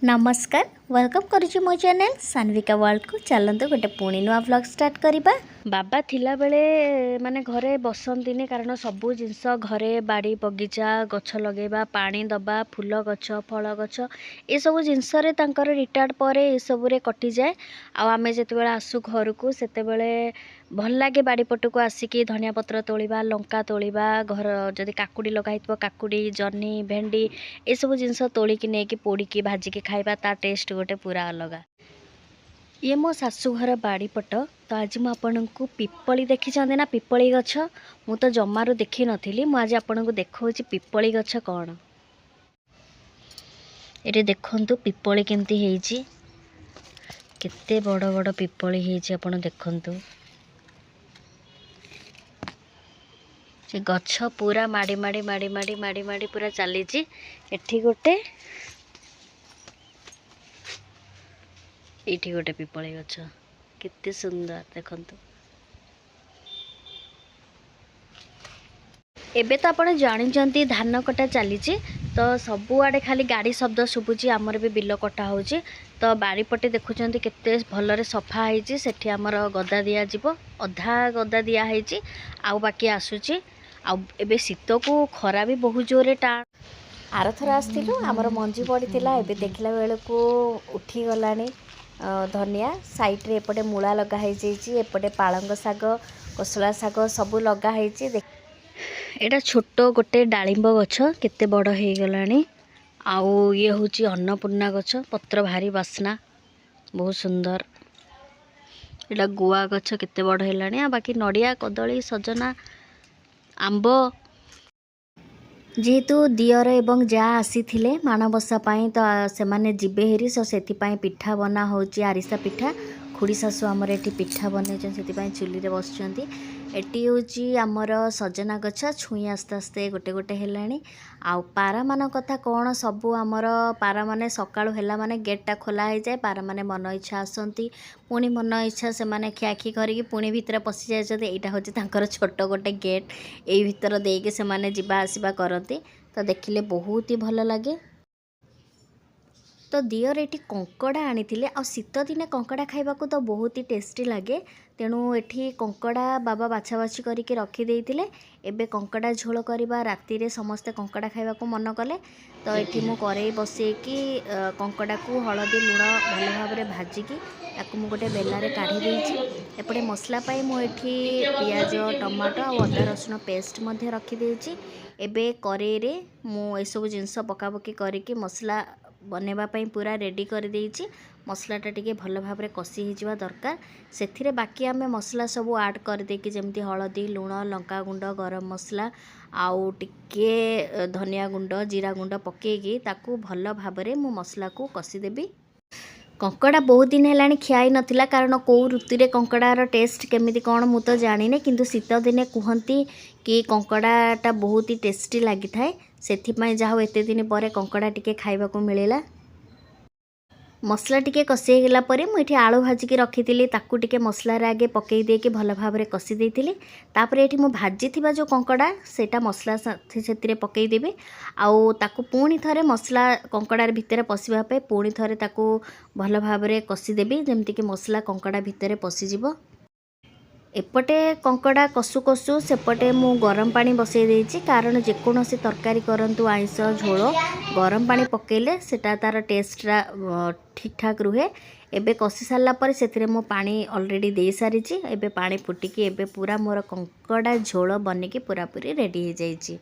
नमस्कार वेलकम करुच्ची मो channel Sanvika world को चलते गोटे पुणी नुआ व्लॉग स्टार्ट करवा। बाबा थिला बेले माने घरे बसंतीनी कारण सबू जिनस घरे बाड़ी बगीचा गछ लगेबा पानी दबा फूल गछ फल गछ ये सब जिनस रिटायर्ड पर ये सब कटि जाए। आमे जिते आसू घर को सेते भल लगे बाड़ी पट को आसिकी धनिया पत्र तोलिबा लंका तोलिबा घर जदि काकुड़ी लगाई काकुड़ी जन्नी भेंडी ये सब जिनस तोलिकी नेकी पोड़िकी भाजिकी खाइबा ता टेस्ट गोटे पूरा अलग। ये मो शाशुघर बाड़ी पट तो आज मु आपन को पिपली देखी ना पिपली गछ मु तो जमारू देखी नथिली मु आज आपन को देखौछि पिपली गछ कौन। ये देखंतु पिपली केमती हेइछि केते बड़ बड़ पिपली हेइछि आपन देखंतु। से गछ पूरा माड़ी माड़ी माड़ी माड़ी माड़ी माड़ी पूरा चलीछि। एठी गोटे एठी गोटे पिपली गछ केते सुंदर देखंतु। एबे तो आपण जानी धान कटा चली तो सबुआड़े खाली गाड़ी शब्द शुभुची आमर भी बिल कटा होची। तो बाड़ीपटे देखुंत केते भलरे सफा होती सेठी आमर गदा दिया जीवो अधा गदा दिया होती आउ बाकी आसूची। एबे शीत को खरा भी बहुत जोरे टाण आर थर आसलु आमर मंजी पड़ीला एबे देखला बेले को उठी गलानी धनिया साइड रे एपटे मूला लगा एपटे पालंग शाग कोसला शाग सबू लगा एटा छोट गोटे डालिंब गछ केते बड़ हो गलानी। आउ ये हूँ अन्नपूर्णा गछ पत्र भारी बास्ना बहुत सुंदर। एटा गुआ गछ केते बड़ है बाकी नड़िया कदली सजना आंब जेहेतु दियर एवं जा आसी माणबसा तो से माने जीवे हेरी सो से पिठा बना होची आरिसा पिठा खुड़ी शाशु आमर एटी पिठा बनई से चुली रे बसचंती। एटी होची आमर सजना गछ छुई आस्ते आस्ते गोटे गोटे हेलानी। आउ पारा मान कथा कौन सबू आमर पारा माने सकाळु हेला माने गेटटा खोला हो जाए पारा माने मन इच्छा आसती पुणी मन इच्छा से माने खियाखी करके पुणी भितर पशि जाए। यहाँ हूँ तांकर छोट गोटे गेट यही भितर देके से माने जिबा आसिबा करती तो देखिले बहुत ही भल लगे। तो दियर एटी कंकड़ा आनी आ शीत दिने कंकड़ा खाइबाकू तो बहुत ही टेस्टी लगे तेणु एठी कंकड़ा बाबा बाछा बाछी करके रखी एबे कंकड़ा झोल करवा राति रे समस्ते कंकड़ा खाइबाकू मन कले तो एठी मु करेई बसेकी कंकड़ा को हलदी लुण भल भाव में भाजिकी ताकू मु गोटे बेलारे काढ़ी देइछि। एपटे मसला पाई मु एठी पियाज टमाटो और अदा रसुण पेस्ट मध्य रखी देइछि। एबे करेई रे मु ए सब जिंस पकापकी करके मसला बनैबा पई पूरा रेडी कर देइछि। मसलाटा टिके भल भाव में कषि होइजिबा दरकार सेथिरे बाकी आमे मसला सब ऐड कर देकी जेमती हलदी लुण लंका गुंड गरम मसला आउ टिके धनिया गुंड जीरा गुंड पकेकी ताकू भल भाव में मु मसला को कषि देबी। कंकड़ा बहुत दिन है खियाई नथिला कारण कौ ऋतु रे कंकड़ार टेस्ट केमिति कौन मु तो जानी किंतु शीत दिने कहती कि कंकड़ाटा बहुत ही टेस्टी लगी थाए से जहाँ एते दिन पर कंकड़ा टिके खाइबा को मिलेला। मसला टिके कषि गला परे मुझे आलू भाजिकी रखी ताकू टिके मसला रे आगे पकई देके भल भाव में कषि देइथिली। तापर एठी मु भाजी थिबा जो कंकड़ा सेटा मसला से पकई देबे आउ ताकू पुणी थरे मसला कंकड़ा भितर पशिबा पे पुणी थरे ताकू भल भाव में कषि देबी जेमति कि मसला कंकड़ा भितर पशिजिवो। एपटे कंकड़ा कषु कषु सेपटे मु गरम पानी बसई देइछि कारण जेकोसी तरकारी करंतु आइंस झोल गरम पानी पकेले सेटा तार टेस्ट ठीक ठाक रुहे। एबे कषि सारा पर से मो पानी ऑलरेडी दे सारी एबे पानी फुटिकी एबे पूरा मोर कंकड़ा झोल बनिकी पूरा पूरी रेडी हो जाइछि।